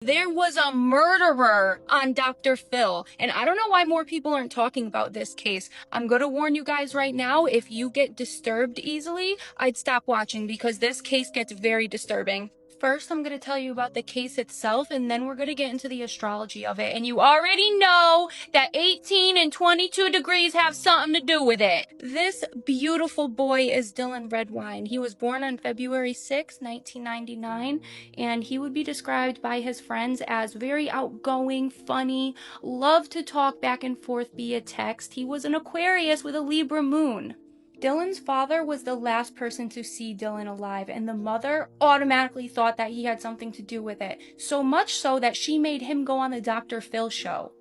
There was a murderer on Dr. Phil, and I don't know why more people aren't talking about this case. I'm gonna warn you guys right now, if you get disturbed easily, I'd stop watching because this case gets very disturbing. First, I'm going to tell you about the case itself, and then we're going to get into the astrology of it. And you already know that 18 and 22 degrees have something to do with it. This beautiful boy is Dylan Redwine. He was born on February 6, 1999, and he would be described by his friends as very outgoing, funny, loved to talk back and forth via text. He was an Aquarius with a Libra moon. Dylan's father was the last person to see Dylan alive, and the mother automatically thought that he had something to do with it, so much so that she made him go on the Dr. Phil show.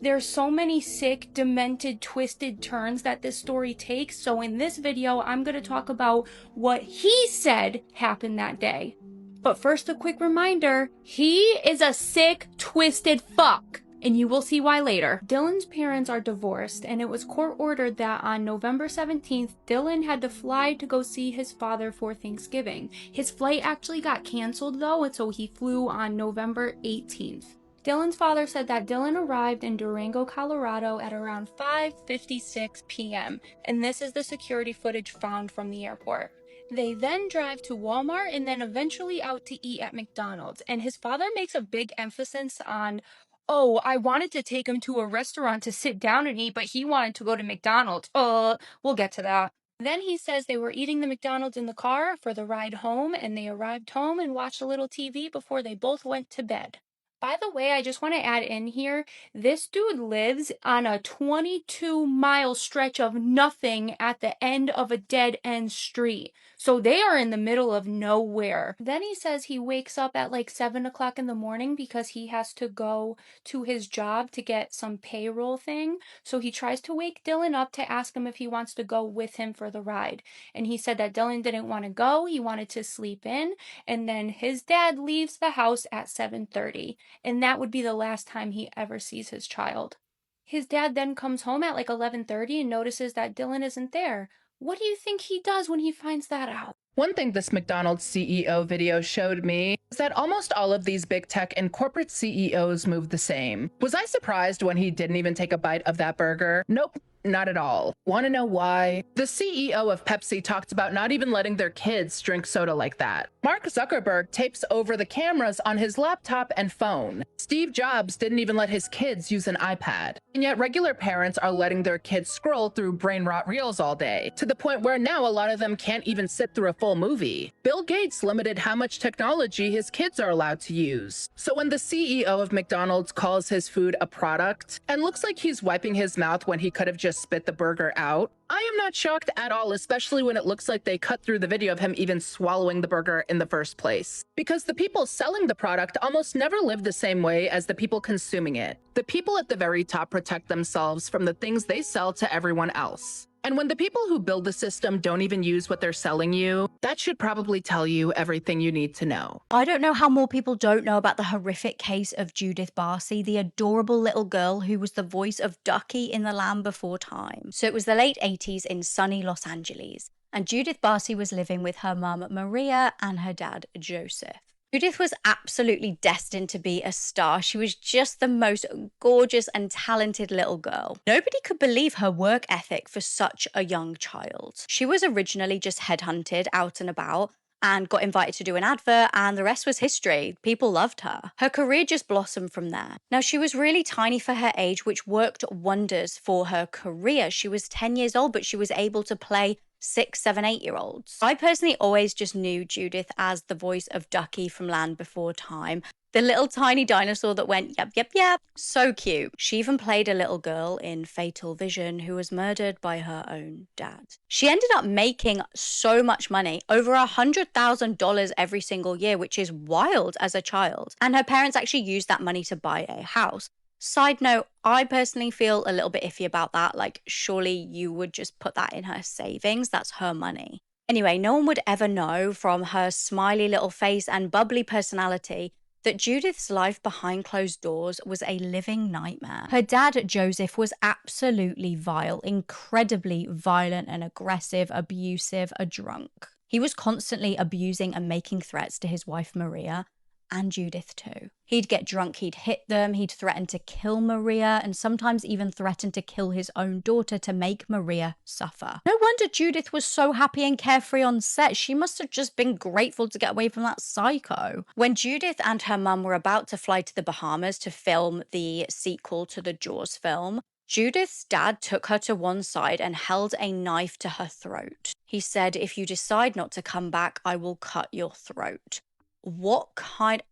There's so many sick, demented, twisted turns that this story takes, so in this video, I'm going to talk about what he said happened that day. But first, a quick reminder, he is a sick, twisted fuck. And you will see why later. Dylan's parents are divorced, and it was court-ordered that on November 17th, Dylan had to fly to go see his father for Thanksgiving. His flight actually got canceled though, and so he flew on November 18th. Dylan's father said that Dylan arrived in Durango, Colorado at around 5:56 p.m., and this is the security footage found from the airport. They then drive to Walmart and then eventually out to eat at McDonald's, and his father makes a big emphasis on, oh, I wanted to take him to a restaurant to sit down and eat, but he wanted to go to McDonald's. We'll get to that. Then he says they were eating the McDonald's in the car for the ride home, and they arrived home and watched a little TV before they both went to bed. By the way, I just want to add in here, this dude lives on a 22-mile stretch of nothing at the end of a dead-end street. So they are in the middle of nowhere. Then he says he wakes up at like 7 o'clock in the morning because he has to go to his job to get some payroll thing. So he tries to wake Dylan up to ask him if he wants to go with him for the ride. And he said that Dylan didn't want to go, he wanted to sleep in. And then his dad leaves the house at 7:30. And that would be the last time he ever sees his child. His dad then comes home at like 11:30 and notices that Dylan isn't there. What do you think he does when he finds that out? One thing this McDonald's CEO video showed me is that almost all of these big tech and corporate CEOs move the same. Was I surprised when he didn't even take a bite of that burger? Nope. Not at all. Want to know why? The CEO of Pepsi talked about not even letting their kids drink soda like that. Mark Zuckerberg tapes over the cameras on his laptop and phone. Steve Jobs didn't even let his kids use an iPad. And yet regular parents are letting their kids scroll through brain rot reels all day, to the point where now a lot of them can't even sit through a full movie. Bill Gates limited how much technology his kids are allowed to use. So when the CEO of McDonald's calls his food a product, and looks like he's wiping his mouth when he could have just spit the burger out, I am not shocked at all, especially when it looks like they cut through the video of him even swallowing the burger in the first place. Because the people selling the product almost never live the same way as the people consuming it. The people at the very top protect themselves from the things they sell to everyone else. And when the people who build the system don't even use what they're selling you, that should probably tell you everything you need to know. I don't know how more people don't know about the horrific case of Judith Barcy, the adorable little girl who was the voice of Ducky in The Land Before Time. So it was the late 80s in sunny Los Angeles, and Judith Barcy was living with her mum Maria and her dad Joseph. Judith was absolutely destined to be a star. She was just the most gorgeous and talented little girl. Nobody could believe her work ethic for such a young child. She was originally just headhunted out and about and got invited to do an advert, and the rest was history. People loved her. Her career just blossomed from there. Now, she was really tiny for her age, which worked wonders for her career. She was 10 years old, but she was able to play 6, 7, 8-year-olds. I personally always just knew Judith as the voice of Ducky from Land Before Time. The little tiny dinosaur that went, yep, yep, yep. So cute. She even played a little girl in Fatal Vision who was murdered by her own dad. She ended up making so much money, over $100,000 every single year, which is wild as a child. And her parents actually used that money to buy a house. Side note, I personally feel a little bit iffy about that. Like, surely you would just put that in her savings. That's her money. Anyway, no one would ever know from her smiley little face and bubbly personality that Judith's life behind closed doors was a living nightmare. Her dad, Joseph, was absolutely vile, incredibly violent and aggressive, abusive, a drunk. He was constantly abusing and making threats to his wife, Maria, and Judith too. He'd get drunk, he'd hit them, he'd threaten to kill Maria, and sometimes even threaten to kill his own daughter to make Maria suffer. No wonder Judith was so happy and carefree on set. She must have just been grateful to get away from that psycho. When Judith and her mum were about to fly to the Bahamas to film the sequel to the Jaws film, Judith's dad took her to one side and held a knife to her throat. He said, "If you decide not to come back, I will cut your throat." What kind...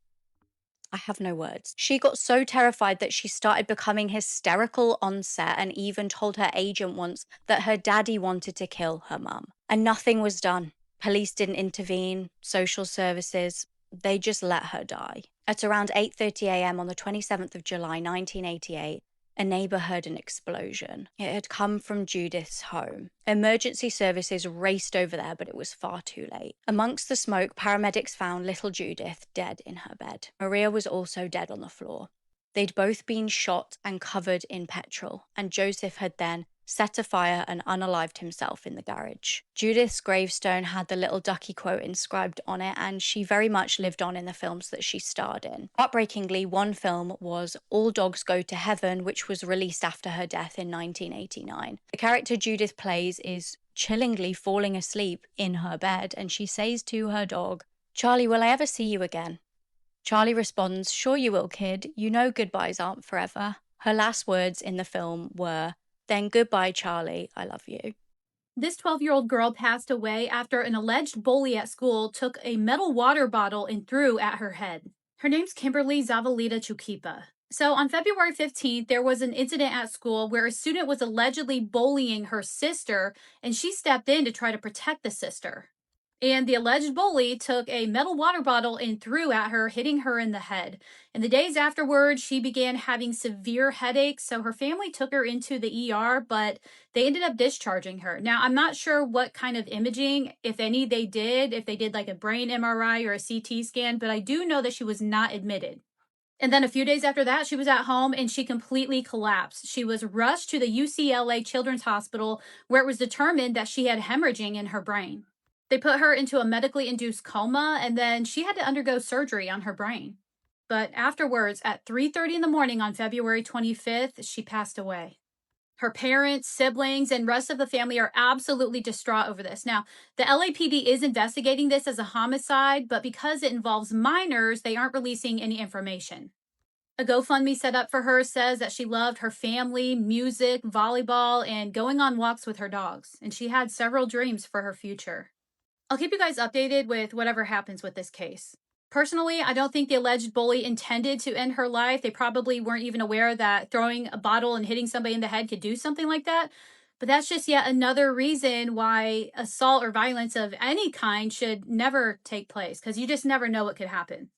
I have no words. She got so terrified that she started becoming hysterical on set and even told her agent once that her daddy wanted to kill her mum. And nothing was done. Police didn't intervene, social services, they just let her die. At around 8:30 a.m. on the 27th of July, 1988, a neighbor heard an explosion. It had come from Judith's home. Emergency services raced over there, but it was far too late. Amongst the smoke, paramedics found little Judith dead in her bed. Maria was also dead on the floor. They'd both been shot and covered in petrol, and Joseph had then set a fire and unalived himself in the garage. Judith's gravestone had the little ducky quote inscribed on it, and she very much lived on in the films that she starred in. Heartbreakingly, one film was All Dogs Go to Heaven, which was released after her death in 1989. The character Judith plays is chillingly falling asleep in her bed, and she says to her dog, "Charlie, will I ever see you again?" Charlie responds, "Sure you will, kid. You know goodbyes aren't forever." Her last words in the film were, "Then goodbye, Charlie. I love you." This 12-year-old girl passed away after an alleged bully at school took a metal water bottle and threw at her head. Her name's Kimberly Zavalita Chukipa. So on February 15th, there was an incident at school where a student was allegedly bullying her sister, and she stepped in to try to protect the sister. And the alleged bully took a metal water bottle and threw at her, hitting her in the head. In the days afterwards, she began having severe headaches, so her family took her into the ER, but they ended up discharging her. Now, I'm not sure what kind of imaging, if any, they did, if they did like a brain MRI or a CT scan, but I do know that she was not admitted. And then a few days after that, she was at home and she completely collapsed. She was rushed to the UCLA Children's Hospital, where it was determined that she had hemorrhaging in her brain. They put her into a medically induced coma, and then she had to undergo surgery on her brain. But afterwards, at 3:30 in the morning on February 25th, she passed away. Her parents, siblings, and rest of the family are absolutely distraught over this. Now, the LAPD is investigating this as a homicide, but because it involves minors, they aren't releasing any information. A GoFundMe set up for her says that she loved her family, music, volleyball, and going on walks with her dogs, and she had several dreams for her future. I'll keep you guys updated with whatever happens with this case. Personally, I don't think the alleged bully intended to end her life. They probably weren't even aware that throwing a bottle and hitting somebody in the head could do something like that. But that's just yet another reason why assault or violence of any kind should never take place, because you just never know what could happen.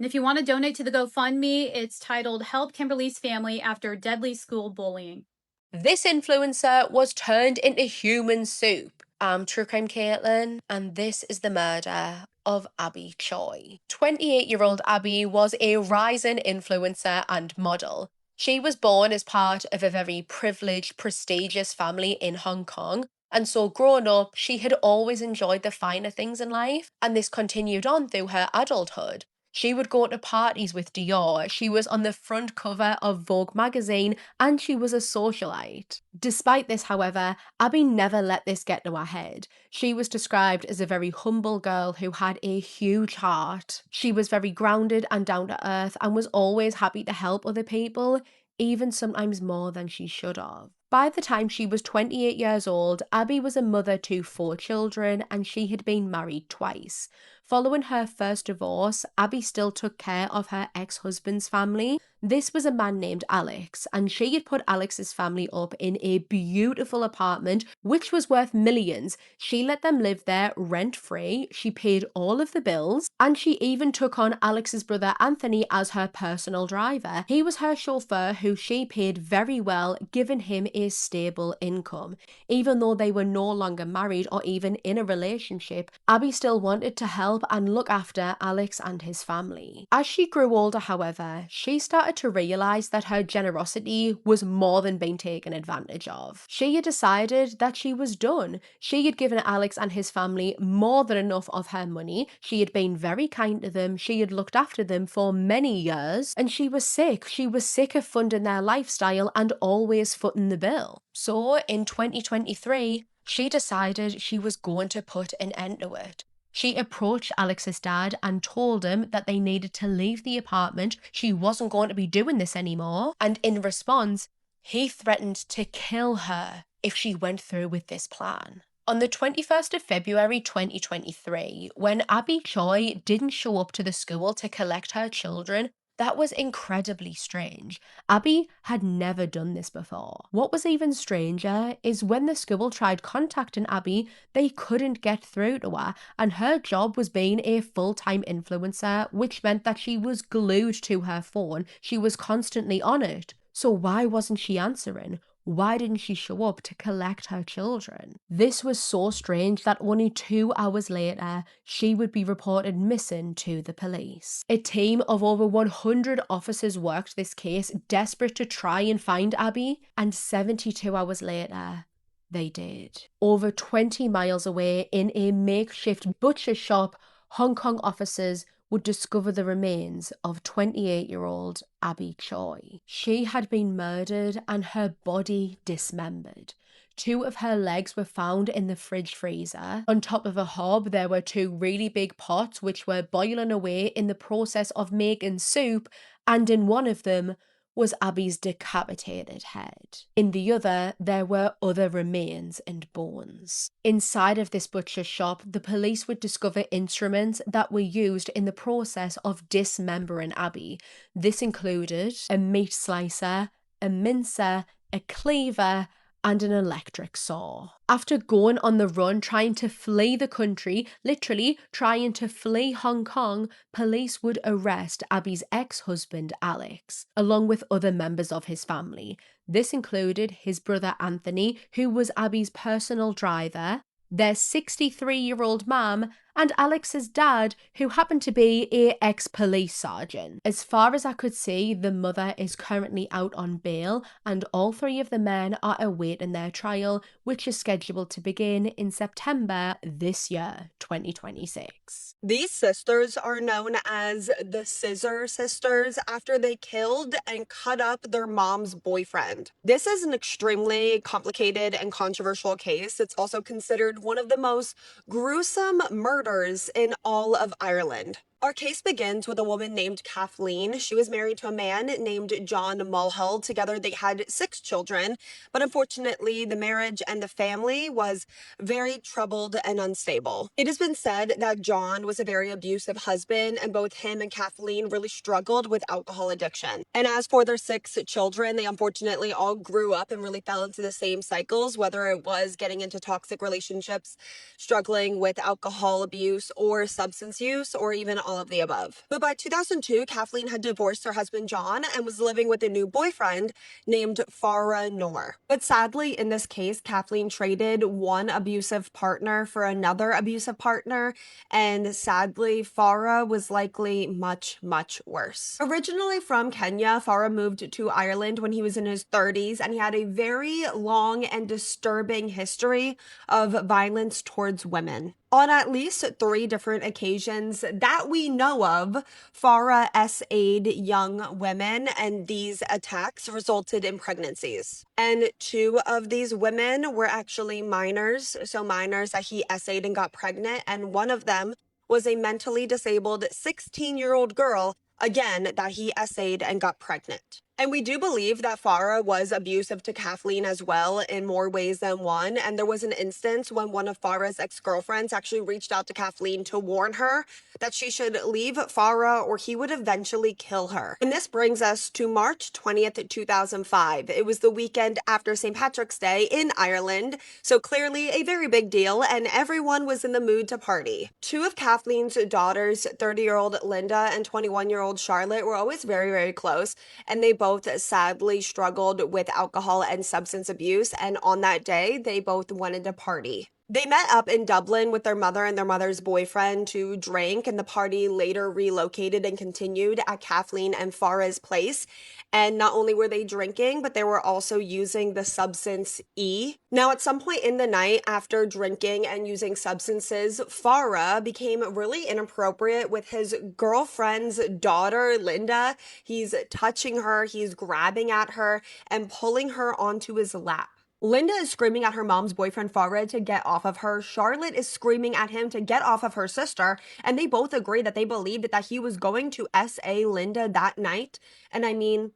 And if you want to donate to the GoFundMe, it's titled "Help Kimberly's Family After Deadly School Bullying." This influencer was turned into human soup. I'm True Crime Caitlin, and this is the murder of Abby Choi. 28-year-old Abby was a rising influencer and model. She was born as part of a very privileged, prestigious family in Hong Kong, and so growing up, she had always enjoyed the finer things in life, and this continued on through her adulthood. She would go to parties with Dior, she was on the front cover of Vogue magazine, and she was a socialite. Despite this, however, Abby never let this get to her head. She was described as a very humble girl who had a huge heart. She was very grounded and down to earth and was always happy to help other people, even sometimes more than she should have. By the time she was 28 years old, Abby was a mother to 4 children and she had been married twice. Following her first divorce, Abby still took care of her ex-husband's family. This was a man named Alex, and she had put Alex's family up in a beautiful apartment, which was worth millions. She let them live there rent-free, she paid all of the bills, and she even took on Alex's brother Anthony as her personal driver. He was her chauffeur who she paid very well, giving him a stable income. Even though they were no longer married or even in a relationship, Abby still wanted to help and look after Alex and his family. As she grew older, however, she started to realize that her generosity was more than being taken advantage of. She had decided that she was done. She had given Alex and his family more than enough of her money. She had been very kind to them. She had looked after them for many years, and she was sick. She was sick of funding their lifestyle and always footing the bill. So in 2023, she decided she was going to put an end to it. She approached Alex's dad and told him that they needed to leave the apartment. She wasn't going to be doing this anymore. And in response, he threatened to kill her if she went through with this plan. On the 21st of February 2023, when Abby Choi didn't show up to the school to collect her children, that was incredibly strange. Abby had never done this before. What was even stranger is when the school tried contacting Abby, they couldn't get through to her, and her job was being a full-time influencer, which meant that she was glued to her phone. She was constantly on it. So why wasn't she answering? Why didn't she show up to collect her children? This was so strange that only 2 hours later, she would be reported missing to the police. A team of over 100 officers worked this case, desperate to try and find Abby, and 72 hours later, they did. Over 20 miles away in a makeshift butcher shop, Hong Kong officers would discover the remains of 28-year-old Abby Choi. She had been murdered and her body dismembered. 2 of her legs were found in the fridge freezer. On top of a hob, there were 2 really big pots which were boiling away in the process of making soup, and in one of them was Abby's decapitated head. In the other, there were other remains and bones. Inside of this butcher shop, the police would discover instruments that were used in the process of dismembering Abby. This included a meat slicer, a mincer, a cleaver, and an electric saw. After going on the run trying to flee the country, literally trying to flee Hong Kong, police would arrest Abby's ex-husband Alex, along with other members of his family. This included his brother Anthony, who was Abby's personal driver, their 63-year-old mum, and Alex's dad, who happened to be a ex-police sergeant. As far as I could see, the mother is currently out on bail, and all 3 of the men are awaiting their trial, which is scheduled to begin in September this year, 2026. These sisters are known as the Scissor Sisters after they killed and cut up their mom's boyfriend. This is an extremely complicated and controversial case. It's also considered one of the most gruesome murders in all of Ireland. Our case begins with a woman named Kathleen. She was married to a man named John Mulhall. Together they had 6 children, but unfortunately the marriage and the family was very troubled and unstable. It has been said that John was a very abusive husband, and both him and Kathleen really struggled with alcohol addiction. And as for their 6 children, they unfortunately all grew up and really fell into the same cycles, whether it was getting into toxic relationships, struggling with alcohol abuse or substance use, or even all of the above. But by 2002, Kathleen had divorced her husband John and was living with a new boyfriend named Farah Noor. But sadly, in this case, Kathleen traded one abusive partner for another abusive partner, and sadly, Farah was likely much, much worse. Originally from Kenya, Farah moved to Ireland when he was in his 30s, and he had a very long and disturbing history of violence towards women. On at least 3 different occasions that we know of, Farah SA'd young women, and these attacks resulted in pregnancies. And 2 of these women were actually minors, so minors that he SA'd and got pregnant, and one of them was a mentally disabled 16-year-old girl, again, that he SA'd and got pregnant. And we do believe that Farah was abusive to Kathleen as well in more ways than one. And there was an instance when one of Farah's ex-girlfriends actually reached out to Kathleen to warn her that she should leave Farah or he would eventually kill her. And this brings us to March 20th, 2005. It was the weekend after St. Patrick's Day in Ireland, so clearly a very big deal, and everyone was in the mood to party. 2 of Kathleen's daughters, 30-year-old Linda and 21-year-old Charlotte, were always very, very close, and they both sadly struggled with alcohol and substance abuse, and on that day, they both wanted to party. They met up in Dublin with their mother and their mother's boyfriend to drink, and the party later relocated and continued at Kathleen and Farah's place. And not only were they drinking, but they were also using the substance E. Now, at some point in the night, after drinking and using substances, Farah became really inappropriate with his girlfriend's daughter, Linda. He's touching her, he's grabbing at her, and pulling her onto his lap. Linda is screaming at her mom's boyfriend Farid to get off of her. Charlotte is screaming at him to get off of her sister. And they both agree that they believed that he was going to SA Linda that night. And I mean,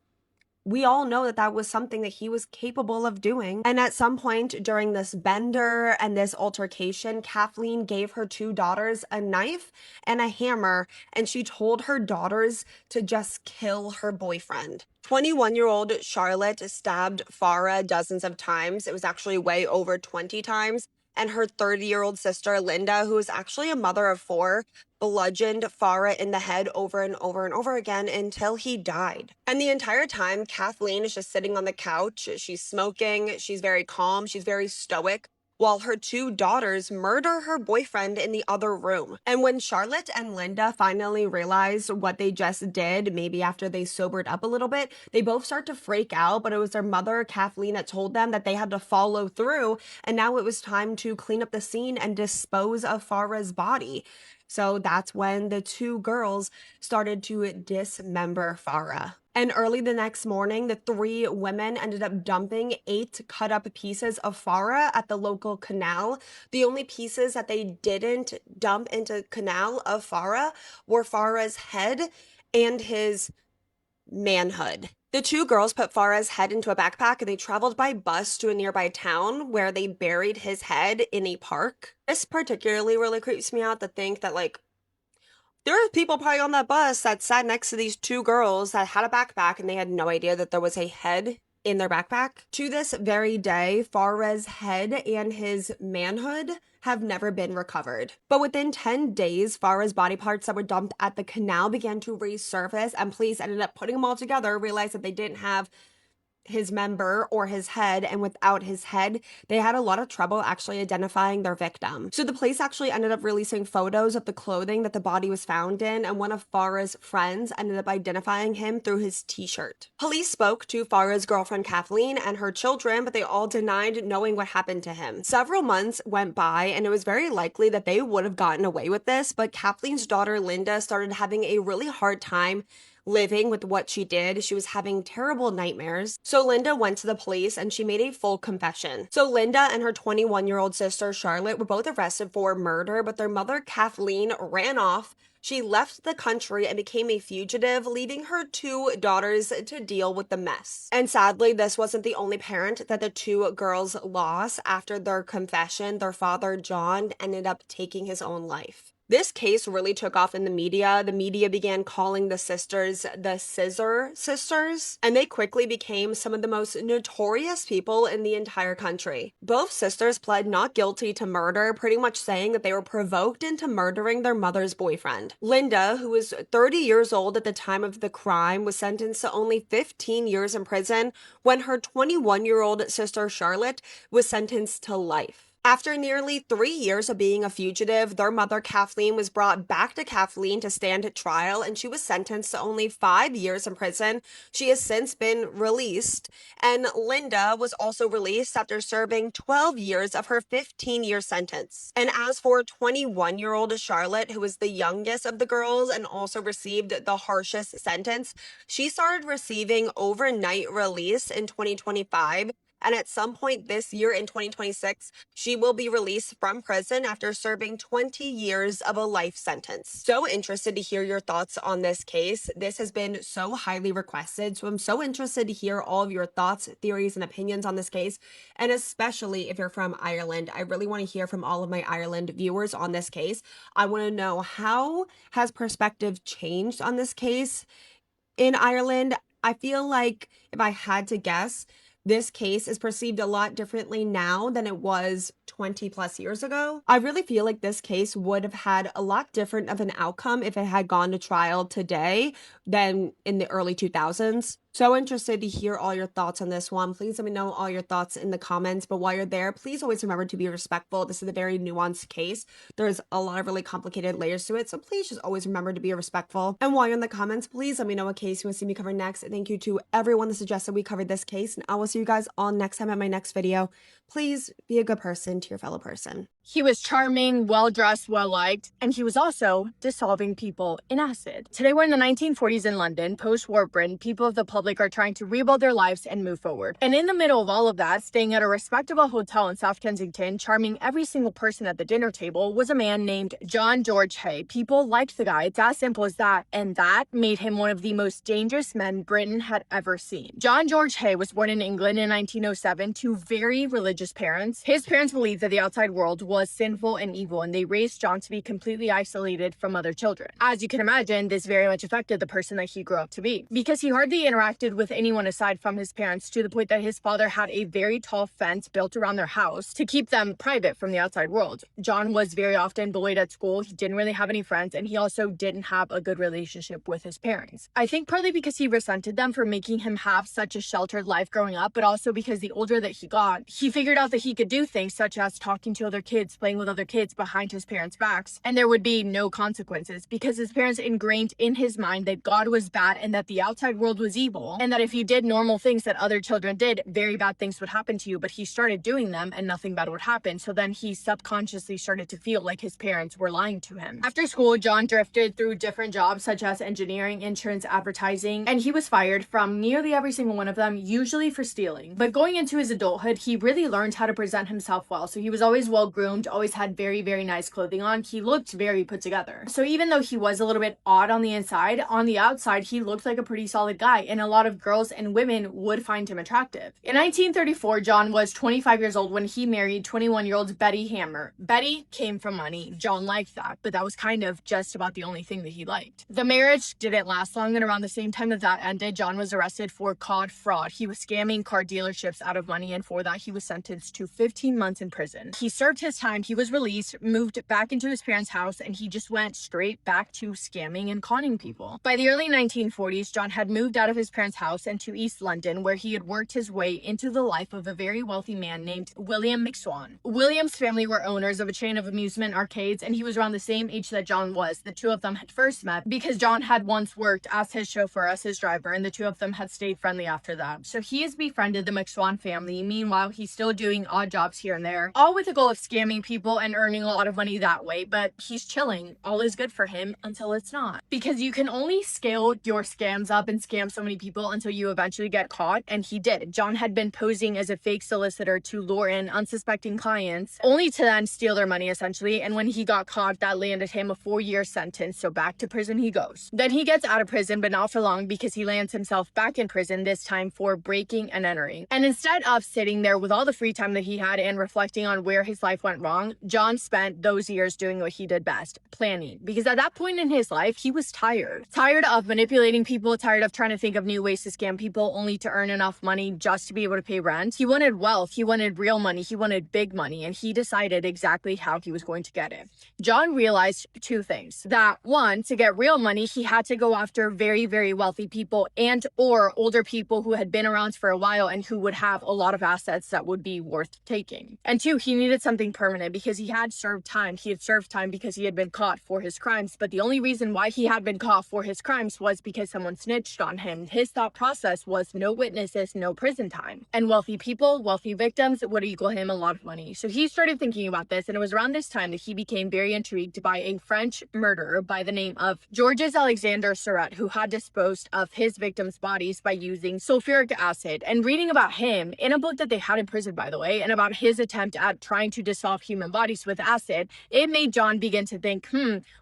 we all know that that was something that he was capable of doing. And at some point during this bender and this altercation, Kathleen gave her two daughters a knife and a hammer, and she told her daughters to just kill her boyfriend. 21-year-old Charlotte stabbed Farah dozens of times. It was actually way over 20 times. And her 30-year-old sister, Linda, who is actually a mother of four, bludgeoned Farah in the head over and over and over again until he died. And the entire time, Kathleen is just sitting on the couch. She's smoking. She's very calm. She's very stoic, while her two daughters murder her boyfriend in the other room. And when Charlotte and Linda finally realize what they just did, maybe after they sobered up a little bit, they both start to freak out, but it was their mother, Kathleen, that told them that they had to follow through, and now it was time to clean up the scene and dispose of Farah's body. So that's when the two girls started to dismember Farah. And early the next morning, the three women ended up dumping 8 cut up pieces of Farah at the local canal. The only pieces that they didn't dump into canal of Farah were Farah's head and his manhood. The two girls put Farah's head into a backpack and they traveled by bus to a nearby town where they buried his head in a park. This particularly really creeps me out to think that, like, there are people probably on that bus that sat next to these two girls that had a backpack and they had no idea that there was a head in their backpack. To this very day, Farah's head and his manhood have never been recovered. But within 10 days, Farah's body parts that were dumped at the canal began to resurface, and police ended up putting them all together, realized that they didn't have his member or his head, and without his head, they had a lot of trouble actually identifying their victim. So the police actually ended up releasing photos of the clothing that the body was found in, and one of Farah's friends ended up identifying him through his t-shirt. Police spoke to Farah's girlfriend Kathleen and her children, but they all denied knowing what happened to him. Several months went by, and it was very likely that they would have gotten away with this, but Kathleen's daughter Linda started having a really hard time living with what she did. She was having terrible nightmares. So Linda went to the police and she made a full confession. So Linda and her 21-year-old sister Charlotte were both arrested for murder, but their mother Kathleen ran off. She left the country and became a fugitive, leaving her two daughters to deal with the mess. And sadly, this wasn't the only parent that the two girls lost. After their confession, their father, John, ended up taking his own life. This case really took off in the media. The media began calling the sisters the Scissor Sisters, and they quickly became some of the most notorious people in the entire country. Both sisters pled not guilty to murder, pretty much saying that they were provoked into murdering their mother's boyfriend. Linda, who was 30 years old at the time of the crime, was sentenced to only 15 years in prison, when her 21-year-old sister Charlotte was sentenced to life. After nearly 3 years of being a fugitive, their mother Kathleen was brought back to Kathleen to stand trial, and she was sentenced to only 5 years in prison. She has since been released, and Linda was also released after serving 12 years of her 15-year sentence. And as for 21-year-old Charlotte, who was the youngest of the girls and also received the harshest sentence, she started receiving overnight release in 2025. And at some point this year in 2026, she will be released from prison after serving 20 years of a life sentence. So interested to hear your thoughts on this case. This has been so highly requested, so I'm so interested to hear all of your thoughts, theories, and opinions on this case. And especially if you're from Ireland, I really want to hear from all of my Ireland viewers on this case. I want to know, how has perspective changed on this case in Ireland? I feel like, if I had to guess, this case is perceived a lot differently now than it was 20 plus years ago. I really feel like this case would have had a lot different of an outcome if it had gone to trial today than in the early 2000s. So interested to hear all your thoughts on this one. Please let me know all your thoughts in the comments. But while you're there, please always remember to be respectful. This is a very nuanced case. There's a lot of really complicated layers to it. So please just always remember to be respectful. And while you're in the comments, please let me know what case you want to see me cover next. And thank you to everyone that suggested we covered this case. And I will see you guys all next time at my next video. Please be a good person to your fellow person. He was charming, well-dressed, well-liked, and he was also dissolving people in acid. Today we're in the 1940s in London, post-war Britain. People of the public are trying to rebuild their lives and move forward. And in the middle of all of that, staying at a respectable hotel in South Kensington, charming every single person at the dinner table, was a man named John George Hay. People liked the guy. It's as simple as that, and that made him one of the most dangerous men Britain had ever seen. John George Hay was born in England in 1907 to very religious parents. His parents believed that the outside world was sinful and evil, and they raised John to be completely isolated from other children. As you can imagine, this very much affected the person that he grew up to be, because he hardly interacted with anyone aside from his parents, to the point that his father had a very tall fence built around their house to keep them private from the outside world. John was very often bullied at school. He didn't really have any friends, and he also didn't have a good relationship with his parents. I think partly because he resented them for making him have such a sheltered life growing up, but also because the older that he got, he figured out that he could do things such as talking to other kids, playing with other kids behind his parents' backs, and there would be no consequences, because his parents ingrained in his mind that God was bad and that the outside world was evil, and that if you did normal things that other children did, very bad things would happen to you. But he started doing them and nothing bad would happen, so then he subconsciously started to feel like his parents were lying to him. After school, John drifted through different jobs such as engineering, insurance, advertising, and he was fired from nearly every single one of them, usually for stealing. But going into his adulthood, he really learned how to present himself well. So he was always well groomed, always had very, very nice clothing on. He looked very put together. So even though he was a little bit odd on the inside, on the outside, he looked like a pretty solid guy, and a lot of girls and women would find him attractive. In 1934, John was 25 years old when he married 21-year-old Betty Hammer. Betty came from money. John liked that, but that was kind of just about the only thing that he liked. The marriage didn't last long, and around the same time that that ended, John was arrested for card fraud. He was scamming car dealerships out of money, and for that, he was sentenced to 15 months in prison. He served his time, he was released, moved back into his parents' house, and he just went straight back to scamming and conning people. By the early 1940s, John had moved out of his parents' house and to East London, where he had worked his way into the life of a very wealthy man named William McSwan. William's family were owners of a chain of amusement arcades, and he was around the same age that John was. The two of them had first met because John had once worked as his chauffeur, as his driver, and the two of them had stayed friendly after that. So he has befriended the McSwan family. Meanwhile, he's still doing odd jobs here and there, all with the goal of scamming people and earning a lot of money that way, but he's chilling. All is good for him until it's not. Because you can only scale your scams up and scam so many people until you eventually get caught, and he did. John had been posing as a fake solicitor to lure in unsuspecting clients, only to then steal their money essentially, and when he got caught, that landed him a 4-year sentence, so back to prison he goes. Then he gets out of prison, but not for long, because he lands himself back in prison, this time for breaking and entering. And instead of sitting there with all the free time that he had and reflecting on where his life went wrong, John spent those years doing what he did best, planning. Because at that point in his life, he was tired. Tired of manipulating people, tired of trying to think of new ways to scam people only to earn enough money just to be able to pay rent. He wanted wealth, he wanted real money, he wanted big money, and he decided exactly how he was going to get it. John realized two things. That one, to get real money, he had to go after very, very wealthy people and or older people who had been around for a while and who would have a lot of assets that would be worth taking. And two, he needed something permanent because he had served time. He had served time because he had been caught for his crimes, but the only reason why he had been caught for his crimes was because someone snitched on him. His thought process was no witnesses, no prison time. And wealthy people, wealthy victims would equal him a lot of money. So he started thinking about this, and it was around this time that he became very intrigued by a French murderer by the name of Georges Alexander Surratt, who had disposed of his victims' bodies by using sulfuric acid. And reading about him in a book that they had in prison, by the way, and about his attempt at trying to dissolve human bodies with acid, it made John begin to think,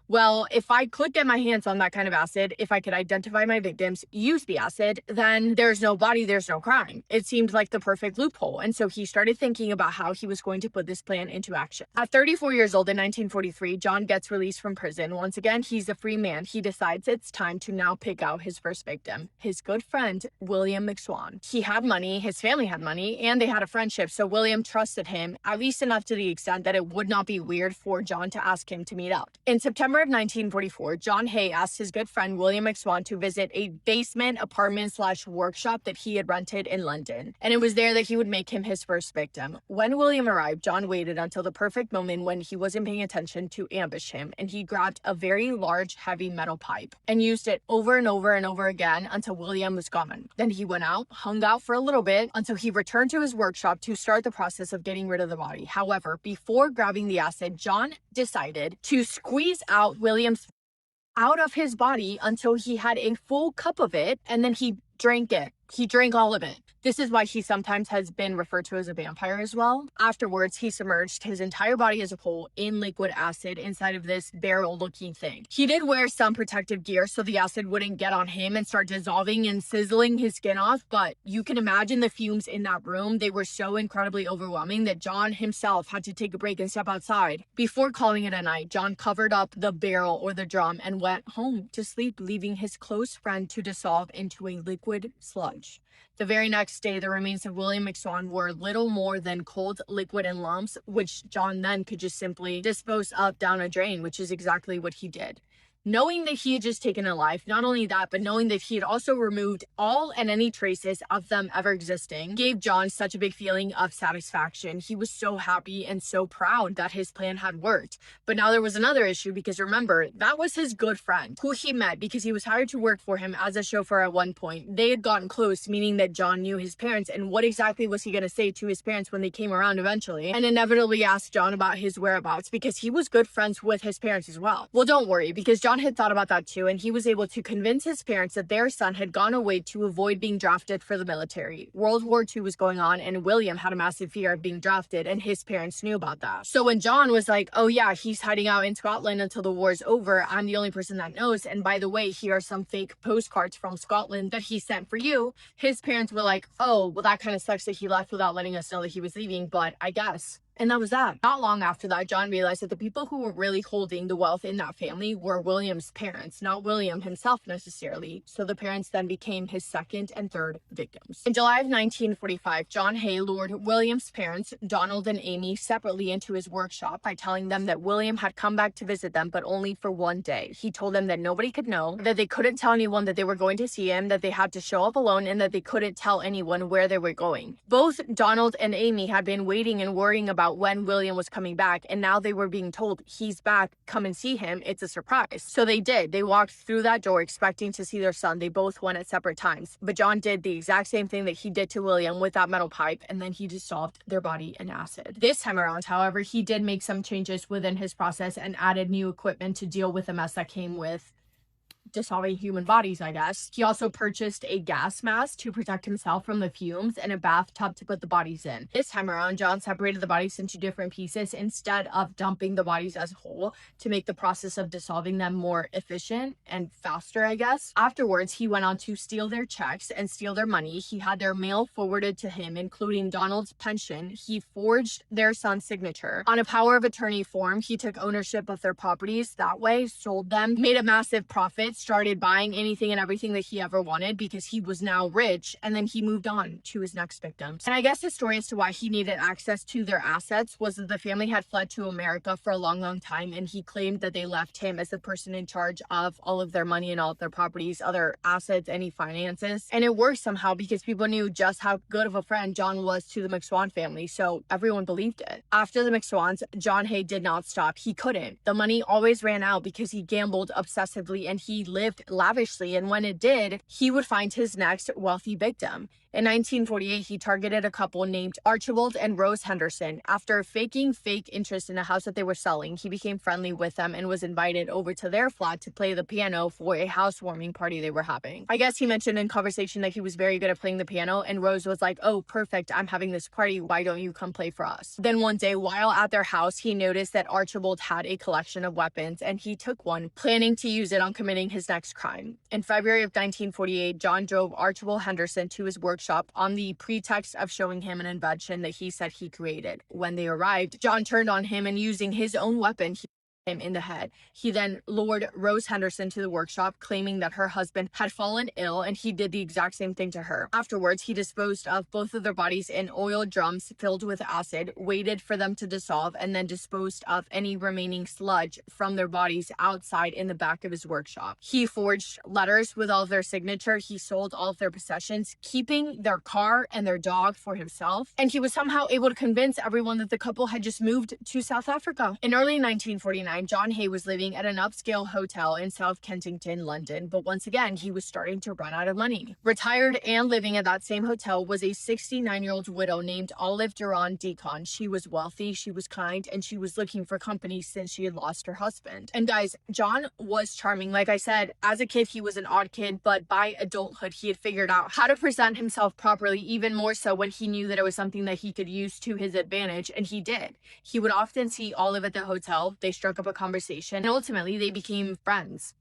well, if I could get my hands on that kind of acid, if I could identify my victims, use the acid, then there's no body, there's no crime. It seemed like the perfect loophole. And so he started thinking about how he was going to put this plan into action. At 34 years old in 1943, John gets released from prison. Once again, he's a free man. He decides it's time to now pick out his first victim, his good friend, William McSwan. He had money, his family had money, and they had a friendship detective, so William trusted him, at least enough to the extent that it would not be weird for John to ask him to meet up. In September of 1944, John Hay asked his good friend William McSwan to visit a basement apartment/workshop that he had rented in London, and it was there that he would make him his first victim. When William arrived, John waited until the perfect moment when he wasn't paying attention to ambush him, and he grabbed a very large, heavy metal pipe and used it over and over and over again until William was gone. Then he went out, hung out for a little bit until he returned to his workshop to start the process of getting rid of the body. However, before grabbing the acid, John decided to squeeze out William's out of his body until he had a full cup of it, and then he drank it. He drank all of it. This is why he sometimes has been referred to as a vampire as well. Afterwards, he submerged his entire body as a whole in liquid acid inside of this barrel-looking thing. He did wear some protective gear so the acid wouldn't get on him and start dissolving and sizzling his skin off, but you can imagine the fumes in that room. They were so incredibly overwhelming that John himself had to take a break and step outside. Before calling it a night, John covered up the barrel or the drum and went home to sleep, leaving his close friend to dissolve into a liquid sludge. The very next day, the remains of William McSwan were little more than cold liquid and lumps, which John then could just simply dispose of down a drain, which is exactly what he did. Knowing that he had just taken a life, not only that, but knowing that he had also removed all and any traces of them ever existing, gave John such a big feeling of satisfaction. He was so happy and so proud that his plan had worked. But now there was another issue, because remember, that was his good friend who he met because he was hired to work for him as a chauffeur at one point. They had gotten close, meaning that John knew his parents, and what exactly was he going to say to his parents when they came around eventually, and inevitably asked John about his whereabouts, because he was good friends with his parents as well. Well, don't worry, because John had thought about that too, and he was able to convince his parents that their son had gone away to avoid being drafted for the military. World War II was going on, and William had a massive fear of being drafted, and his parents knew about that. So when John was like, oh yeah, he's hiding out in Scotland until the war's over, I'm the only person that knows, and by the way, here are some fake postcards from Scotland that he sent for you, his parents were like, oh, well, that kind of sucks that he left without letting us know that he was leaving, but I guess. And that was that. Not long after that, John realized that the people who were really holding the wealth in that family were William's parents, not William himself necessarily. So the parents then became his second and third victims. In July of 1945, John Hay lured William's parents, Donald and Amy, separately into his workshop by telling them that William had come back to visit them, but only for one day. He told them that nobody could know, that they couldn't tell anyone that they were going to see him, that they had to show up alone, and that they couldn't tell anyone where they were going. Both Donald and Amy had been waiting and worrying about when William was coming back, and now they were being told he's back, come and see him, it's a surprise. So they did. They walked through that door expecting to see their son. They both went at separate times, but John did the exact same thing that he did to William with that metal pipe, and then he dissolved their body in acid. This time around, however, he did make some changes within his process and added new equipment to deal with the mess that came with dissolving human bodies, I guess. He also purchased a gas mask to protect himself from the fumes and a bathtub to put the bodies in. This time around, John separated the bodies into different pieces instead of dumping the bodies as a whole to make the process of dissolving them more efficient and faster, I guess. Afterwards, he went on to steal their checks and steal their money. He had their mail forwarded to him, including Donald's pension. He forged their son's signature. On a power of attorney form, he took ownership of their properties that way, sold them, made a massive profit, started buying anything and everything that he ever wanted because he was now rich, and then he moved on to his next victims. And I guess the story as to why he needed access to their assets was that the family had fled to America for a long time, and he claimed that they left him as the person in charge of all of their money and all of their properties, other assets, any finances. And it worked somehow because people knew just how good of a friend John was to the McSwan family, so everyone believed it. After the McSwans, John Hay did not stop. He couldn't. The money always ran out because he gambled obsessively and he lived lavishly, and when it did, he would find his next wealthy victim. In 1948, he targeted a couple named Archibald and Rose Henderson. After faking fake interest in a house that they were selling, he became friendly with them and was invited over to their flat to play the piano for a housewarming party they were having. I guess he mentioned in conversation that he was very good at playing the piano, and Rose was like, oh, perfect, I'm having this party, why don't you come play for us? Then one day, while at their house, he noticed that Archibald had a collection of weapons, and he took one, planning to use it on committing his next crime. In February of 1948, John drove Archibald Henderson to his workshop on the pretext of showing him an invention that he said he created. When they arrived, John turned on him, and using his own weapon, him in the head. He then lured Rose Henderson to the workshop, claiming that her husband had fallen ill, and he did the exact same thing to her. Afterwards, he disposed of both of their bodies in oil drums filled with acid, waited for them to dissolve, and then disposed of any remaining sludge from their bodies outside in the back of his workshop. He forged letters with all of their signature. He sold all of their possessions, keeping their car and their dog for himself. And he was somehow able to convince everyone that the couple had just moved to South Africa. In early 1949, John Hay was living at an upscale hotel in South Kensington, London, but once again, he was starting to run out of money. Retired and living at that same hotel was a 69-year-old widow named Olive Durand Deacon. She was wealthy, she was kind, and she was looking for company since she had lost her husband. And guys, John was charming. Like I said, as a kid, he was an odd kid, but by adulthood, he had figured out how to present himself properly, even more so when he knew that it was something that he could use to his advantage, and he did. He would often see Olive at the hotel. They struck up a conversation, and ultimately they became friends.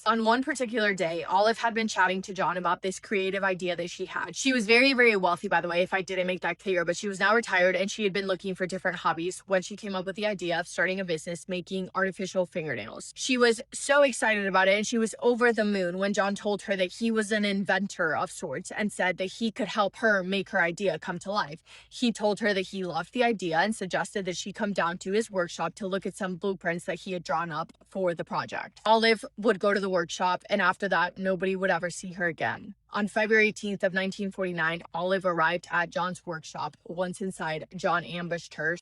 On one particular day, Olive had been chatting to John about this creative idea that she had. She was very, very wealthy, by the way, if I didn't make that clear, but she was now retired, and she had been looking for different hobbies when she came up with the idea of starting a business making artificial fingernails. She was so excited about it, and she was over the moon when John told her that he was an inventor of sorts and said that he could help her make her idea come to life. He told her that he loved the idea and suggested that she come down to his workshop to look at some blueprints that he had drawn up for the project. Olive would go to the workshop, and after that, nobody would ever see her again. On February 18th of 1949, Olive arrived at John's workshop. Once inside, John ambushed her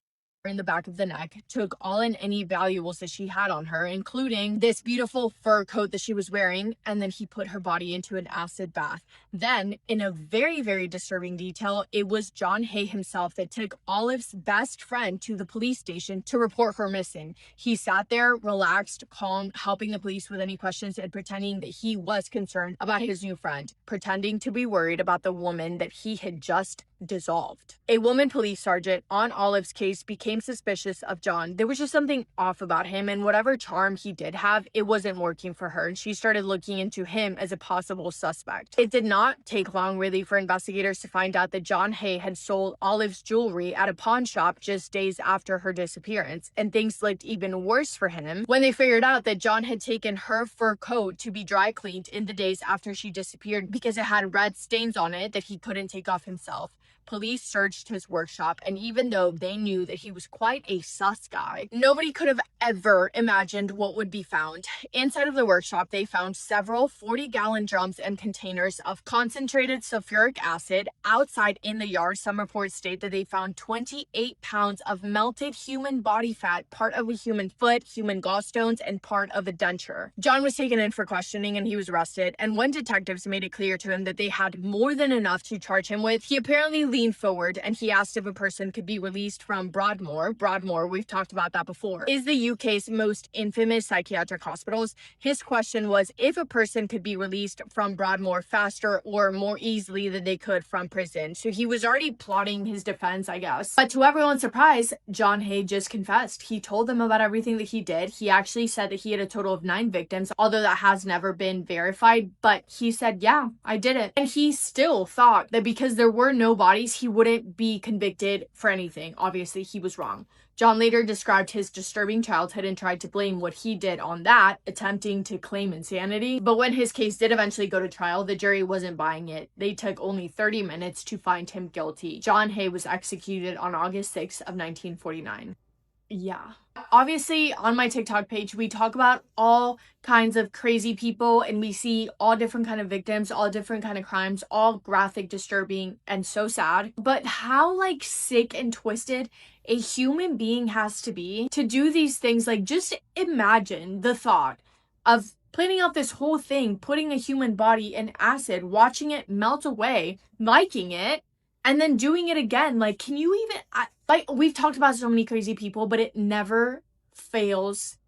in the back of the neck, took all and any valuables that she had on her, including this beautiful fur coat that she was wearing, and then he put her body into an acid bath. Then, in a very, very disturbing detail, it was John Hay himself that took Olive's best friend to the police station to report her missing. He sat there, relaxed, calm, helping the police with any questions and pretending that he was concerned about his new friend, pretending to be worried about the woman that he had just dissolved. A woman police sergeant on Olive's case became suspicious of John. There was just something off about him, and whatever charm he did have, it wasn't working for her, and she started looking into him as a possible suspect. It did not take long, really, for investigators to find out that John Hay had sold Olive's jewelry at a pawn shop just days after her disappearance, and things looked even worse for him when they figured out that John had taken her fur coat to be dry cleaned in the days after she disappeared because it had red stains on it that he couldn't take off himself. Police searched his workshop, and even though they knew that he was quite a sus guy, nobody could have ever imagined what would be found. Inside of the workshop, they found several 40-gallon drums and containers of concentrated sulfuric acid. Outside in the yard, some reports state that they found 28 pounds of melted human body fat, part of a human foot, human gallstones, and part of a denture. John was taken in for questioning, and he was arrested, and when detectives made it clear to him that they had more than enough to charge him with, he apparently leaned forward and he asked if a person could be released from Broadmoor. Broadmoor, we've talked about that before, is the UK's most infamous psychiatric hospitals. His question was if a person could be released from Broadmoor faster or more easily than they could from prison. So he was already plotting his defense, I guess. But to everyone's surprise, John Hay just confessed. He told them about everything that he did. He actually said that he had a total of 9 victims, although that has never been verified. But he said, yeah, I did it. And he still thought that because there were no bodies, he wouldn't be convicted for anything. Obviously, he was wrong. John later described his disturbing childhood and tried to blame what he did on that, attempting to claim insanity. But when his case did eventually go to trial, the jury wasn't buying it. They took only 30 minutes to find him guilty. John Hay was executed on August 6th of 1949. Yeah. Obviously, on my TikTok page, we talk about all kinds of crazy people, and we see all different kind of victims, all different kind of crimes, all graphic, disturbing, and so sad. But how sick and twisted a human being has to be to do these things. Just imagine the thought of planning out this whole thing, putting a human body in acid, watching it melt away, liking it, and then doing it again. Can you even... we've talked about so many crazy people, but it never fails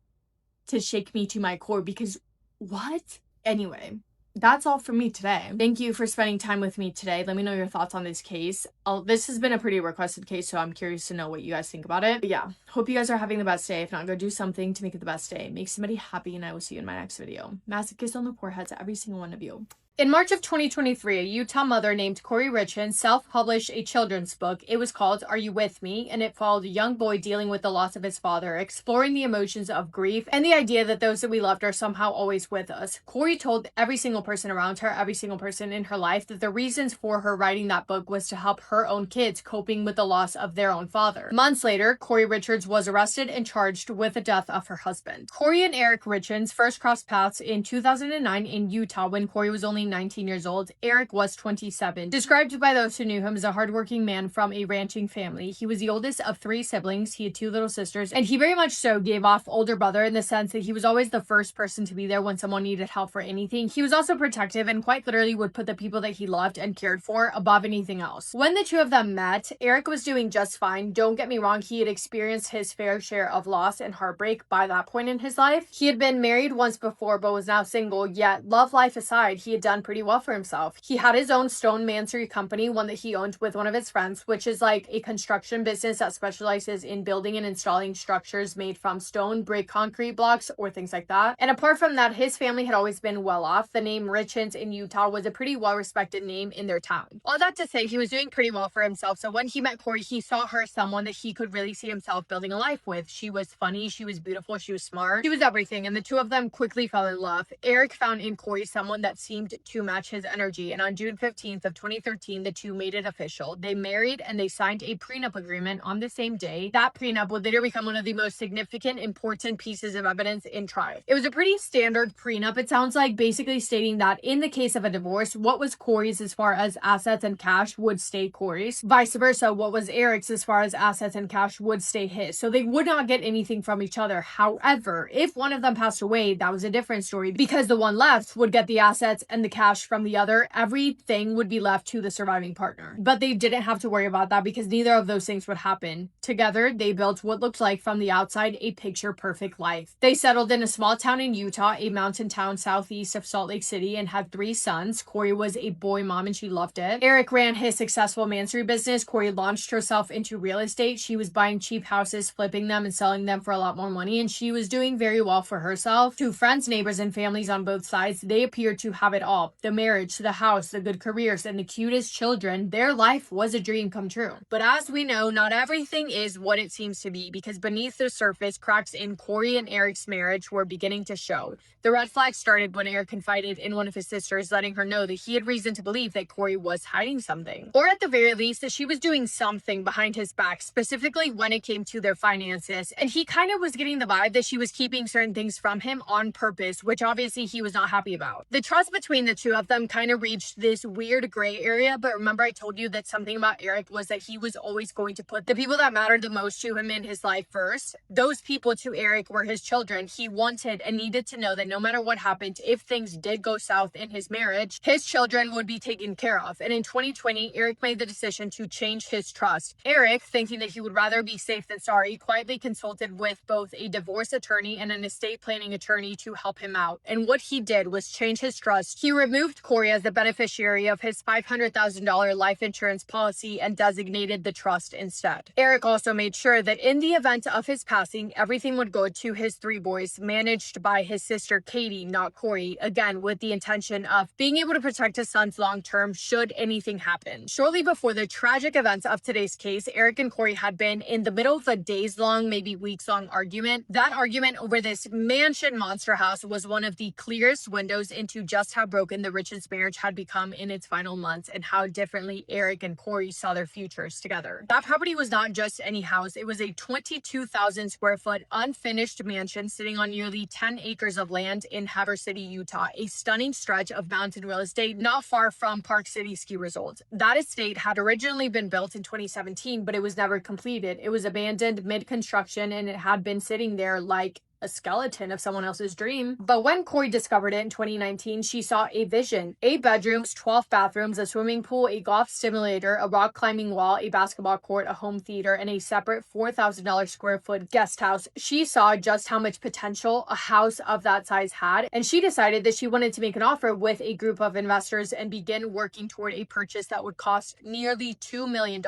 to shake me to my core because what? Anyway, that's all from me today. Thank you for spending time with me today. Let me know your thoughts on this case. This has been a pretty requested case, so I'm curious to know what you guys think about it. But yeah, hope you guys are having the best day. If not, go do something to make it the best day. Make somebody happy, and I will see you in my next video. Massive kiss on the forehead to every single one of you. In March of 2023, a Utah mother named Corey Richens self-published a children's book. It was called Are You With Me? And it followed a young boy dealing with the loss of his father, exploring the emotions of grief and the idea that those that we loved are somehow always with us. Corey told every single person around her, every single person in her life, that the reasons for her writing that book was to help her own kids coping with the loss of their own father. Months later, Corey Richards was arrested and charged with the death of her husband. Corey and Eric Richens first crossed paths in 2009 in Utah when Corey was only 19 years old. Eric was 27. Described by those who knew him as a hardworking man from a ranching family, he was the oldest of 3 siblings. He had 2 little sisters, and he very much so gave off older brother in the sense that he was always the first person to be there when someone needed help for anything. He was also protective and quite literally would put the people that he loved and cared for above anything else. When the two of them met, Eric was doing just fine. Don't get me wrong, he had experienced his fair share of loss and heartbreak by that point in his life. He had been married once before but was now single, yet love life aside, he had done pretty well for himself. He had his own stone masonry company, one that he owned with one of his friends, which is like a construction business that specializes in building and installing structures made from stone, brick, concrete blocks, or things like that. And apart from that, his family had always been well off. The name Richens in Utah was a pretty well-respected name in their town. All that to say, he was doing pretty well for himself. So when he met Corey, he saw her as someone that he could really see himself building a life with. She was funny, she was beautiful, she was smart, she was everything, and the two of them quickly fell in love. Eric found in Corey someone that seemed to match his energy, and on June 15th of 2013, the two made it official. They married and they signed a prenup agreement on the same day. That prenup would later become one of the most significant, important pieces of evidence in trial. It was a pretty standard prenup. It sounds like basically stating that in the case of a divorce, what was Corey's as far as assets and cash would stay Corey's. Vice versa, what was Eric's as far as assets and cash would stay his. So they would not get anything from each other. However, if one of them passed away, that was a different story because the one left would get the assets and the cash from the other. Everything would be left to the surviving partner. But they didn't have to worry about that because neither of those things would happen. Together, they built what looked like from the outside a picture-perfect life. They settled in a small town in Utah, a mountain town southeast of Salt Lake City, and had 3 sons. Corey was a boy mom and she loved it. Eric ran his successful masonry business. Corey launched herself into real estate. She was buying cheap houses, flipping them, and selling them for a lot more money, and she was doing very well for herself. To friends, neighbors, and families on both sides, they appeared to have it all. The marriage, the house, the good careers, and the cutest children. Their life was a dream come true. But as we know, not everything is what it seems to be, because beneath the surface, cracks in Corey and Eric's marriage were beginning to show. The red flag started when Eric confided in one of his sisters, letting her know that he had reason to believe that Corey was hiding something. Or at the very least, that she was doing something behind his back, specifically when it came to their finances. And he kind of was getting the vibe that she was keeping certain things from him on purpose, which obviously he was not happy about. The trust between the two of them kind of reached this weird gray area, but remember I told you that something about Eric was that he was always going to put the people that mattered the most to him in his life first. Those people to Eric were his children. He wanted and needed to know that no matter what happened, if things did go south in his marriage, his children would be taken care of. And in 2020, Eric made the decision to change his trust. Eric, thinking that he would rather be safe than sorry, quietly consulted with both a divorce attorney and an estate planning attorney to help him out. And what he did was change his trust. He removed Corey as the beneficiary of his $500,000 life insurance policy and designated the trust instead. Eric also made sure that in the event of his passing, everything would go to his 3 boys, managed by his sister Katie, not Corey, again with the intention of being able to protect his sons long term should anything happen. Shortly before the tragic events of today's case, Eric and Corey had been in the middle of a days-long, maybe weeks-long argument. That argument over this mansion monster house was one of the clearest windows into just how broken the Richens marriage had become in its final months and how differently Eric and Corey saw their futures together. That property was not just any house. It was a 22,000 square foot unfinished mansion sitting on nearly 10 acres of land in Haver City, Utah, a stunning stretch of mountain real estate not far from Park City Ski Resort. That estate had originally been built in 2017, but it was never completed. It was abandoned mid-construction and it had been sitting there like a skeleton of someone else's dream. But when Corey discovered it in 2019, she saw a vision. 8 bedrooms, 12 bathrooms, a swimming pool, a golf simulator, a rock climbing wall, a basketball court, a home theater, and a separate $4,000 square foot guest house. She saw just how much potential a house of that size had, and she decided that she wanted to make an offer with a group of investors and begin working toward a purchase that would cost nearly $2 million.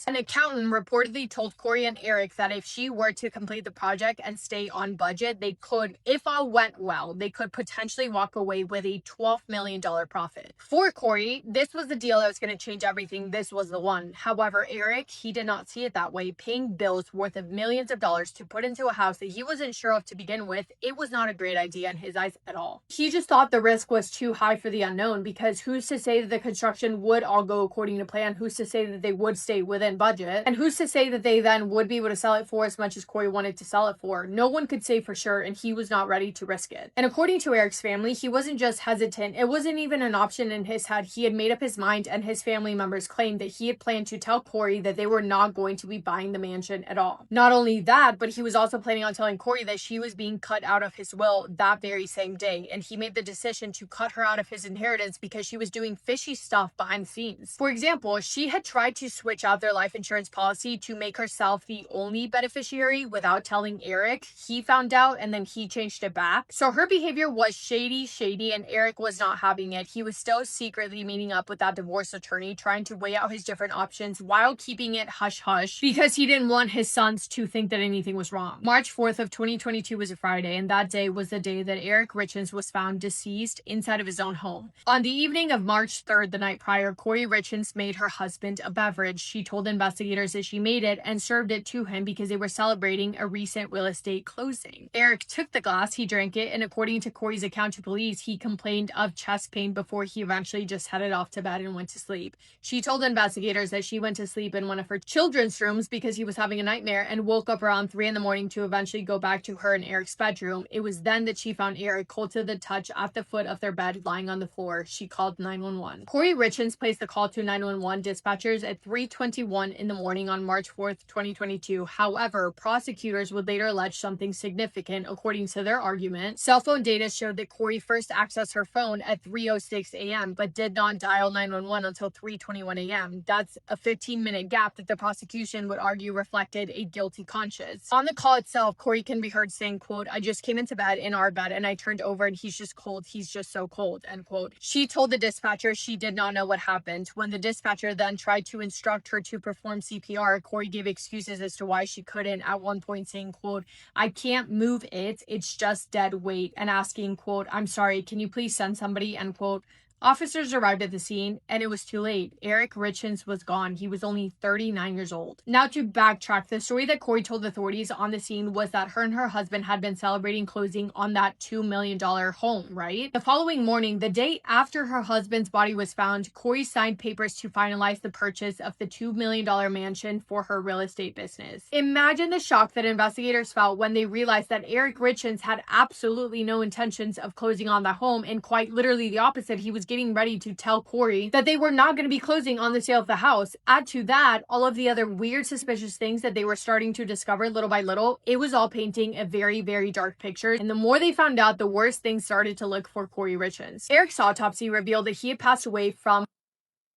An accountant reportedly told Corey and Eric that if she were to complete the project and stay on budget, budget, they could, if all went well, they could potentially walk away with a $12 million profit. For Corey, this was the deal that was going to change everything. This was the one. However, Eric, he did not see it that way. Paying bills worth of millions of dollars to put into a house that he wasn't sure of to begin with, it was not a great idea in his eyes at all. He just thought the risk was too high for the unknown, because who's to say that the construction would all go according to plan? Who's to say that they would stay within budget? And who's to say that they then would be able to sell it for as much as Corey wanted to sell it for? No one could say for sure, and he was not ready to risk it. And according to Eric's family, he wasn't just hesitant, it wasn't even an option in his head. He had made up his mind, and his family members claimed that he had planned to tell Corey that they were not going to be buying the mansion at all. Not only that, but he was also planning on telling Corey that she was being cut out of his will that very same day, and he made the decision to cut her out of his inheritance because she was doing fishy stuff behind the scenes. For example, she had tried to switch out their life insurance policy to make herself the only beneficiary without telling Eric. He found out, and then he changed it back. So her behavior was shady, and Eric was not having it. He was still secretly meeting up with that divorce attorney, trying to weigh out his different options while keeping it hush-hush because he didn't want his sons to think that anything was wrong. March 4th of 2022 was a Friday, and that day was the day that Eric Richens was found deceased inside of his own home. On the evening of March 3rd, the night prior, Corey Richens made her husband a beverage. She told investigators that she made it and served it to him because they were celebrating a recent real estate closing. Eric took the glass, he drank it, and according to Corey's account to police, he complained of chest pain before he eventually just headed off to bed and went to sleep. She told investigators that she went to sleep in one of her children's rooms because he was having a nightmare, and woke up around 3 in the morning to eventually go back to her and Eric's bedroom. It was then that she found Eric cold to the touch at the foot of their bed, lying on the floor. She called 911. Corey Richens placed the call to 911 dispatchers at 3:21 in the morning on March 4th, 2022. However, prosecutors would later allege something significant. According to their argument, cell phone data showed that Corey first accessed her phone at 3:06 a.m. but did not dial 911 until 3:21 a.m. That's a 15-minute gap that the prosecution would argue reflected a guilty conscience. On the call itself, Corey can be heard saying, quote, "I just came into bed in our bed and I turned over and he's just cold. He's just so cold," end quote. She told the dispatcher she did not know what happened. When the dispatcher then tried to instruct her to perform CPR, Corey gave excuses as to why she couldn't, at one point saying, quote, "I can't move it. It's just dead weight," and asking, quote, "I'm sorry, can you please send somebody," end quote. Officers arrived at the scene, and it was too late. Eric Richens was gone. He was only 39 years old. Now to backtrack, the story that Corey told authorities on the scene was that her and her husband had been celebrating closing on that $2 million home, right? The following morning, the day after her husband's body was found, Corey signed papers to finalize the purchase of the $2 million mansion for her real estate business. Imagine the shock that investigators felt when they realized that Eric Richens had absolutely no intentions of closing on that home, and quite literally the opposite. He was getting ready to tell Corey that they were not going to be closing on the sale of the house. Add to that all of the other weird, suspicious things that they were starting to discover little by little. It was all painting a very, very dark picture. And the more they found out, the worse things started to look for Corey Richens. Eric's autopsy revealed that he had passed away from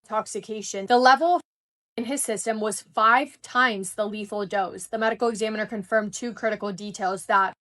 intoxication. The level in his system was 5 times the lethal dose. The medical examiner confirmed 2 critical details: that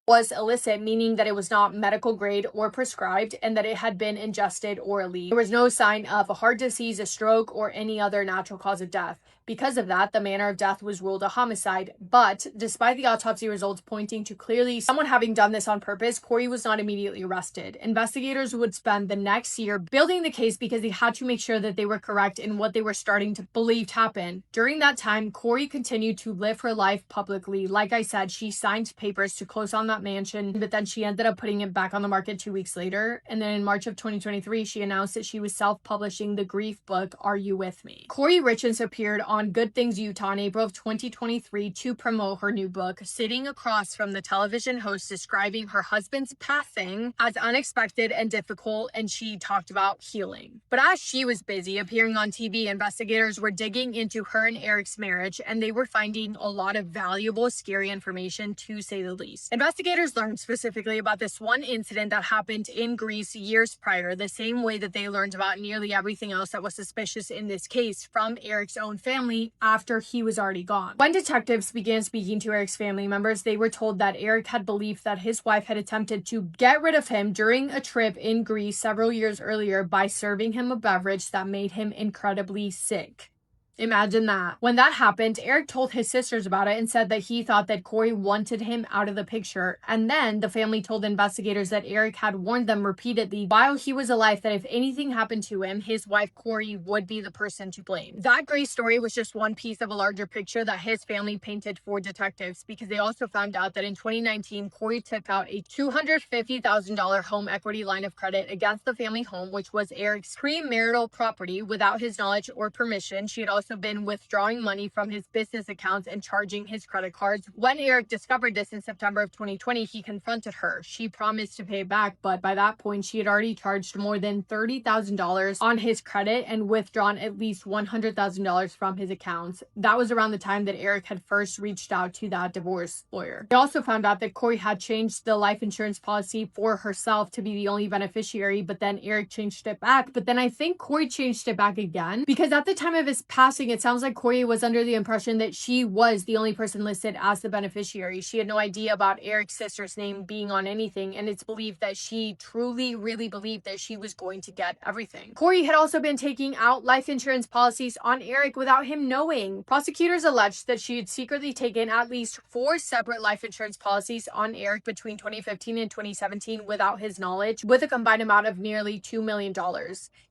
was illicit, meaning that it was not medical grade or prescribed, and that it had been ingested orally. There was no sign of a heart disease, a stroke, or any other natural cause of death. Because of that, the manner of death was ruled a homicide. But despite the autopsy results pointing to clearly someone having done this on purpose, Corey was not immediately arrested. Investigators would spend the next year building the case because they had to make sure that they were correct in what they were starting to believe happened. During that time, Corey continued to live her life publicly. Like I said, she signed papers to close on that mansion, but then she ended up putting it back on the market 2 weeks later. And then in March of 2023, she announced that she was self-publishing the grief book, Are You With Me? Corey Richens appeared on Good Things Utah in April of 2023 to promote her new book, sitting across from the television host describing her husband's passing as unexpected and difficult, and she talked about healing. But as she was busy appearing on TV, investigators were digging into her and Eric's marriage, and they were finding a lot of valuable, scary information, to say the least. Investigators learned specifically about this one incident that happened in Greece years prior, the same way that they learned about nearly everything else that was suspicious in this case from Eric's own family after he was already gone. When detectives began speaking to Eric's family members, they were told that Eric had believed that his wife had attempted to get rid of him during a trip in Greece several years earlier by serving him a beverage that made him incredibly sick. Imagine that. When that happened, Eric told his sisters about it and said that he thought that Corey wanted him out of the picture. And then the family told investigators that Eric had warned them repeatedly while he was alive that if anything happened to him, his wife Corey would be the person to blame. That gray story was just one piece of a larger picture that his family painted for detectives, because they also found out that in 2019, Corey took out a $250,000 home equity line of credit against the family home, which was Eric's premarital property, without his knowledge or permission. She had also been withdrawing money from his business accounts and charging his credit cards. When Eric discovered this in September of 2020, he confronted her. She promised to pay it back, but by that point, she had already charged more than $30,000 on his credit and withdrawn at least $100,000 from his accounts. That was around the time that Eric had first reached out to that divorce lawyer. They also found out that Corey had changed the life insurance policy for herself to be the only beneficiary, but then Eric changed it back. But then I think Corey changed it back again, because at the time of his passing, it sounds like Corey was under the impression that she was the only person listed as the beneficiary. She had no idea about Eric's sister's name being on anything, and it's believed that she truly, really believed that she was going to get everything. Corey had also been taking out life insurance policies on Eric without him knowing. Prosecutors alleged that she had secretly taken at least 4 separate life insurance policies on Eric between 2015 and 2017 without his knowledge, with a combined amount of nearly $2 million.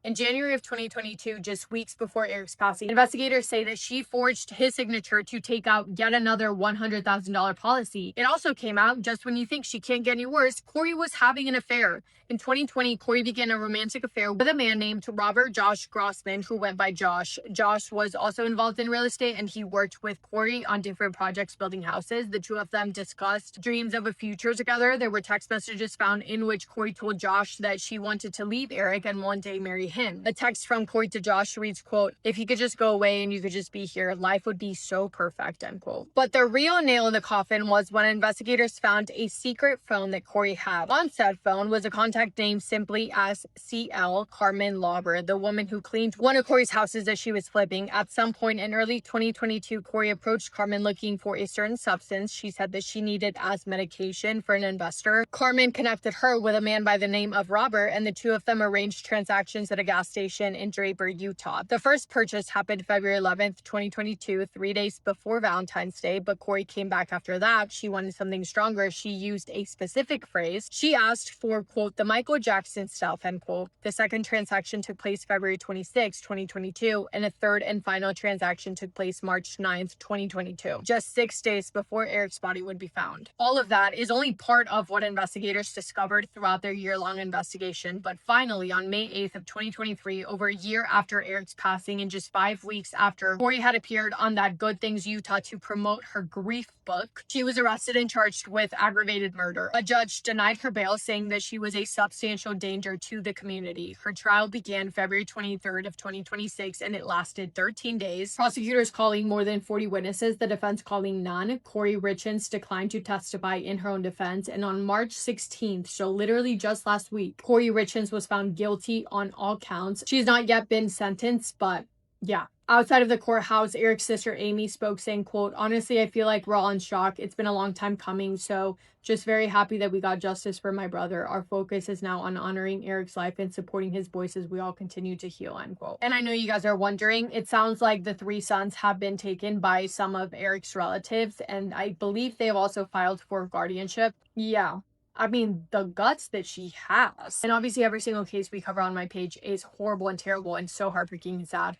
In January of 2022, just weeks before Eric's passing, investigators say that she forged his signature to take out yet another $100,000 policy. It also came out, just when you think she can't get any worse, Corey was having an affair. In 2020, Corey began a romantic affair with a man named Robert Josh Grossman, who went by Josh. Josh was also involved in real estate, and he worked with Corey on different projects building houses. The two of them discussed dreams of a future together. There were text messages found in which Corey told Josh that she wanted to leave Eric and one day marry him. A text from Corey to Josh reads, quote, "If you could just go away and you could just be here, life would be so perfect," end quote. But the real nail in the coffin was when investigators found a secret phone that Corey had. On said phone was a contact named simply as CL Carmen Lauber, the woman who cleaned one of Corey's houses that she was flipping. At some point in early 2022, Corey approached Carmen looking for a certain substance she said that she needed as medication for an investor. Carmen connected her with a man by the name of Robert, and the two of them arranged transactions at a gas station in Draper, Utah. The first purchase happened February 11th, 2022, 3 days before Valentine's Day, but Corey came back after that. She wanted something stronger. She used a specific phrase. She asked for, quote, "the Michael Jackson stuff," end quote. The second transaction took place February 26, 2022, and a third and final transaction took place March 9th, 2022, just 6 days before Eric's body would be found. All of that is only part of what investigators discovered throughout their year-long investigation, but finally, on May 8th of 2023, over a year after Eric's passing and just 5 weeks after Corey had appeared on that Good Things Utah to promote her grief book, she was arrested and charged with aggravated murder. A judge denied her bail, saying that she was a substantial danger to the community. Her trial began February 23rd of 2026, and it lasted 13 days. Prosecutors calling more than 40 witnesses, the defense calling none. Corey Richens declined to testify in her own defense, and on March 16th, so literally just last week, Corey Richens was found guilty on all counts. She's not yet been sentenced, but yeah. Outside of the courthouse, Eric's sister Amy spoke, saying, quote, "Honestly, I feel like we're all in shock. It's been a long time coming, so just very happy that we got justice for my brother. Our focus is now on honoring Eric's life and supporting his voice as we all continue to heal," end quote. And I know you guys are wondering, it sounds like the 3 sons have been taken by some of Eric's relatives, and I believe they have also filed for guardianship. Yeah. I mean, the guts that she has. And obviously every single case we cover on my page is horrible and terrible and so heartbreaking and sad.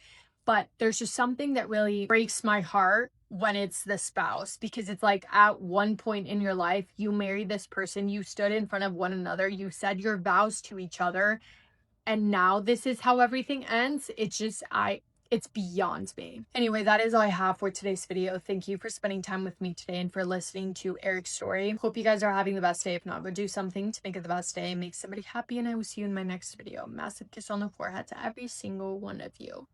But there's just something that really breaks my heart when it's the spouse, because it's like at one point in your life, you married this person, you stood in front of one another, you said your vows to each other, and now this is how everything ends. It's just, it's beyond me. Anyway, that is all I have for today's video. Thank you for spending time with me today and for listening to Eric's story. Hope you guys are having the best day. If not, go do something to make it the best day, make somebody happy, and I will see you in my next video. Massive kiss on the forehead to every single one of you.